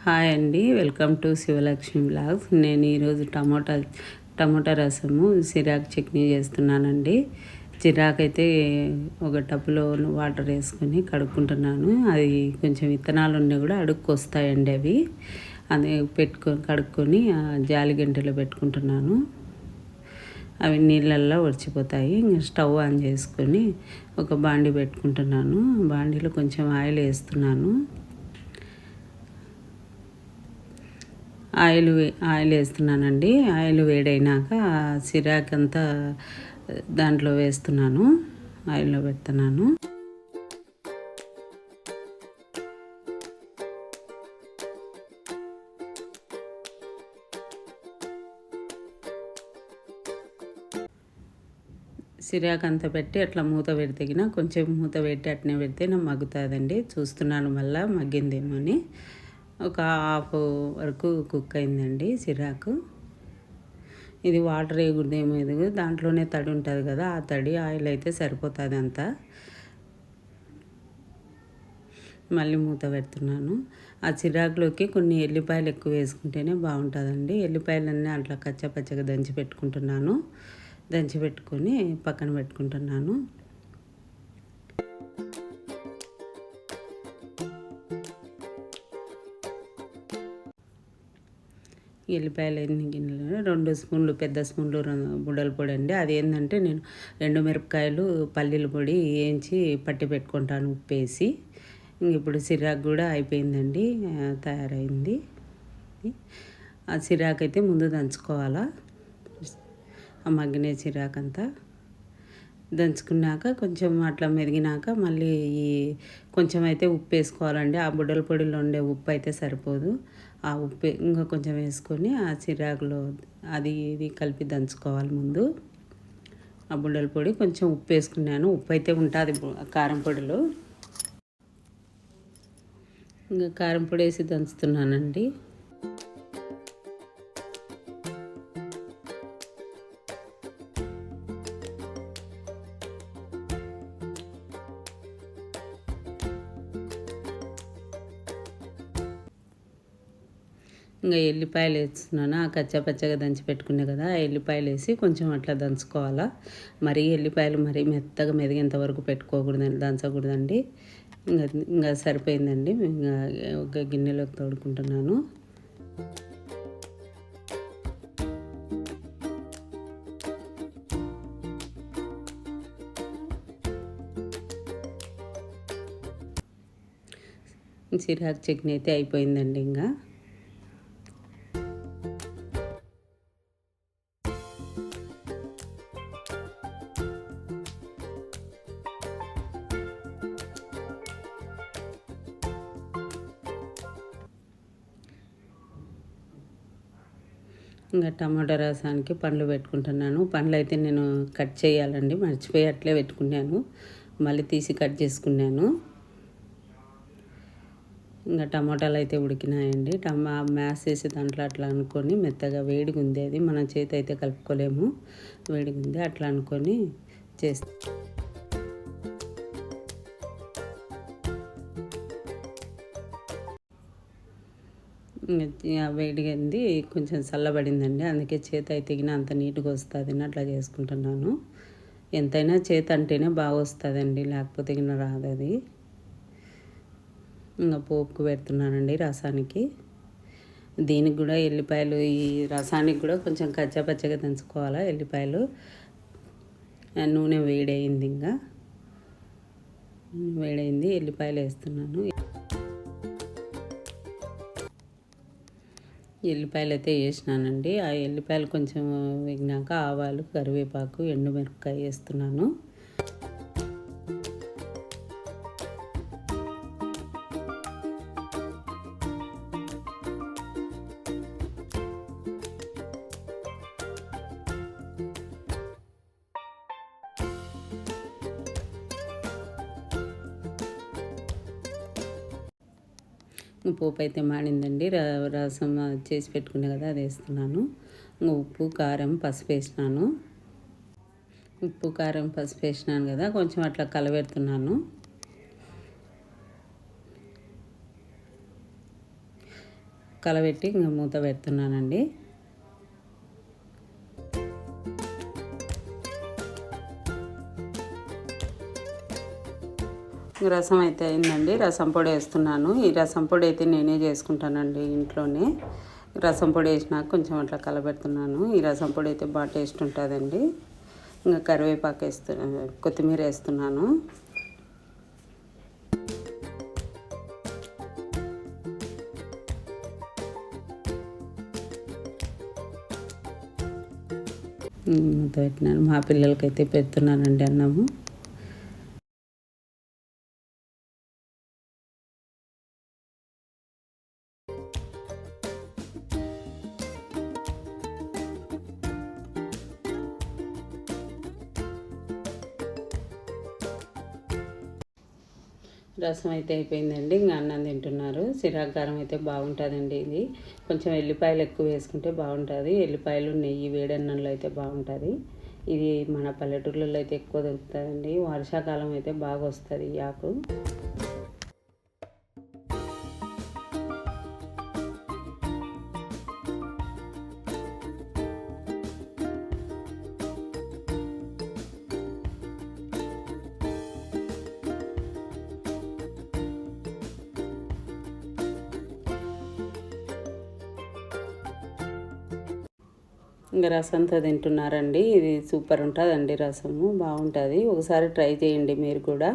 Hi అండి, welcome to Sivalakshmi blogs. నేను ఈరోజు టమోటా రసము సిరాక్ చట్నీ చేస్తున్నానండి. చిరాకు అయితే ఒక టబ్లో వాటర్ వేసుకొని కడుక్కుంటున్నాను. అది కొంచెం విత్తనాలు ఉన్నా కూడా అడుక్కొస్తాయండి అవి. అది కడుక్కొని జాలి గంటలో పెట్టుకుంటున్నాను. అవి నీళ్ళల్లో ఒడిచిపోతాయి. ఇంకా స్టవ్ ఆన్ చేసుకొని ఒక బాండి పెట్టుకుంటున్నాను. బాండీలో కొంచెం ఆయిల్ వేస్తున్నాను. ఆయిల్ వేస్తున్నానండి. ఆయిల్ వేడైనాక సిరాక్ అంతా దాంట్లో వేస్తున్నాను. ఆయిల్లో పెడుతున్నాను. సిరాక్ అంతా పెట్టి అట్లా మూత పెడితేగిన కొంచెం మూత పెట్టి అట్నే పెడితే నాకు మగ్గుతుందండి. చూస్తున్నాను మళ్ళీ మగ్గిందేమో అని. ఒక హాఫ్ వరకు కుక్ అయిందండి సిరాకు. ఇది వాటర్ వేయకూడదేమో, ఇది దాంట్లోనే తడి ఉంటుంది కదా, ఆ తడి ఆయిల్ అయితే సరిపోతుంది అంతా. మళ్ళీ మూత పెడుతున్నాను. ఆ చిరాకులోకి కొన్ని ఎల్లిపాయలు ఎక్కువ వేసుకుంటేనే బాగుంటుందండి. ఎల్లిపాయలన్నీ అట్లా కచ్చపచ్చగా దంచి పెట్టుకుంటున్నాను. దంచి పెట్టుకొని పక్కన పెట్టుకుంటున్నాను. ఎల్లిపాయలు ఎన్ని గిన్నెలు, 2 స్పూన్లు పెద్ద స్పూన్లు బుడ్డల పొడి అండి. అది ఏంటంటే నేను 2 మిరపకాయలు పల్లీల పొడి వేయించి పట్టి పెట్టుకుంటాను ఉప్పేసి. ఇప్పుడు సిరాకు కూడా అయిపోయిందండి, తయారైంది. ఆ సిరాకు అయితే ముందు దంచుకోవాలా. ఆ మగ్గిన సిరాకు అంతా దంచుకున్నాక కొంచెం అట్లా మెదిగినాక మళ్ళీ కొంచెం అయితే ఉప్పు వేసుకోవాలండి. ఆ బుడ్డల పొడిలో ఉండే ఉప్పు అయితే సరిపోదు. ఆ ఉప్పు ఇంకా కొంచెం వేసుకొని ఆ చిరాకులో అది ఇది కలిపి దంచుకోవాలి ముందు. ఆ బుడ్డల పొడి కొంచెం ఉప్పు వేసుకున్నాను. ఉప్పు అయితే ఉంటుంది కారం పొడిలో. ఇంకా కారం పొడి వేసి దంచుతున్నానండి. ఇంకా ఎల్లిపాయలు వేస్తున్నాను. ఆ కచ్చాపచ్చగా దంచి పెట్టుకునే కదా, ఆ ఎల్లిపాయలు వేసి కొంచెం అట్లా దంచుకోవాలా. మరీ ఎల్లిపాయలు మరీ మెత్తగా మెదిగేంత వరకు పెట్టుకోకూడదండి, దంచకూడదండి. ఇంకా సరిపోయిందండి. ఇంకా ఒక గిన్నెలోకి తోడుకుంటున్నాను. సిరాకు చట్నీ అయితే అయిపోయిందండి. ఇంకా టమాటా రసానికి పండ్లు పెట్టుకుంటున్నాను. పండ్లు అయితే నేను కట్ చేయాలండి, మర్చిపోయి అట్లే పెట్టుకున్నాను. మళ్ళీ తీసి కట్ చేసుకున్నాను. ఇంకా టమాటాలు అయితే ఉడికినాయండి. మ్యాష్ చేసి దాంట్లో అట్లా అనుకొని మెత్తగా వేడిగా ఉంది, అది మన చేతి అయితే కలుపుకోలేము, వేడిగా ఉంది అట్లా అనుకొని చేస్తాం. వేడిగా ఉంది, కొంచెం చల్లబడిందండి. అందుకే చేతి అయితే అంత నీట్గా వస్తుంది అట్లా చేసుకుంటున్నాను. ఎంతైనా చేతి అంటేనే బాగా వస్తుందండి, లేకపోతే రాదు అది. ఇంకా పోపుకు పెడుతున్నానండి రసానికి. దీనికి కూడా ఎల్లిపాయలు, ఈ రసానికి కూడా కొంచెం కచ్చాపచ్చగా దంచుకోవాలా ఎల్లిపాయలు. నూనె వేడయింది, ఇంకా వేడైంది, ఎల్లిపాయలు వేస్తున్నాను. ఎల్లిపాయలు అయితే వేసినానండి. ఆ ఎల్లిపాయలు కొంచెం వేగినాక ఆవాలు, కరివేపాకు, ఎండుమిరపకాయ వేస్తున్నాను. పోపు అయితే మాడిందండి. రసం చేసి పెట్టుకునే కదా, అది వేస్తున్నాను. ఉప్పు, కారం, పసుపు వేసినాను. ఉప్పు, కారం, పసుపు వేసినాను కదా, కొంచెం అట్లా కలబెడుతున్నాను. కలబెట్టి ఇంకా మూత పెడుతున్నానండి. రసం అయితే అయిందండి. రసం పొడి వేస్తున్నాను. ఈ రసం పొడి అయితే నేనే చేసుకుంటానండి ఇంట్లోనే. రసం పొడి వేసినాక కొంచెం అట్లా కలబెడుతున్నాను. ఈ రసం పొడి అయితే బాగా టేస్ట్ ఉంటుందండి. ఇంకా కరివేపాకు కొత్తిమీర వేస్తున్నాను. పెట్టినాను. మా పిల్లలకైతే పెడుతున్నానండి అన్నము. రసం అయితే అయిపోయిందండి. ఇంకా అన్నం తింటున్నారు. సిరాకారం అయితే బాగుంటుందండి. ఇది కొంచెం ఎల్లిపాయలు ఎక్కువ వేసుకుంటే బాగుంటుంది. ఎల్లిపాయలు నెయ్యి వేడన్నంలో అయితే బాగుంటుంది. ఇది మన పల్లెటూర్లలో అయితే ఎక్కువ దొరుకుతుందండి. వర్షాకాలం అయితే బాగా వస్తుంది ఈ ఆకు. ఇంకా రసంతో తింటున్నారండి. ఇది సూపర్ ఉంటుందండి. రసము బాగుంటుంది. ఒకసారి ట్రై చేయండి మీరు కూడా.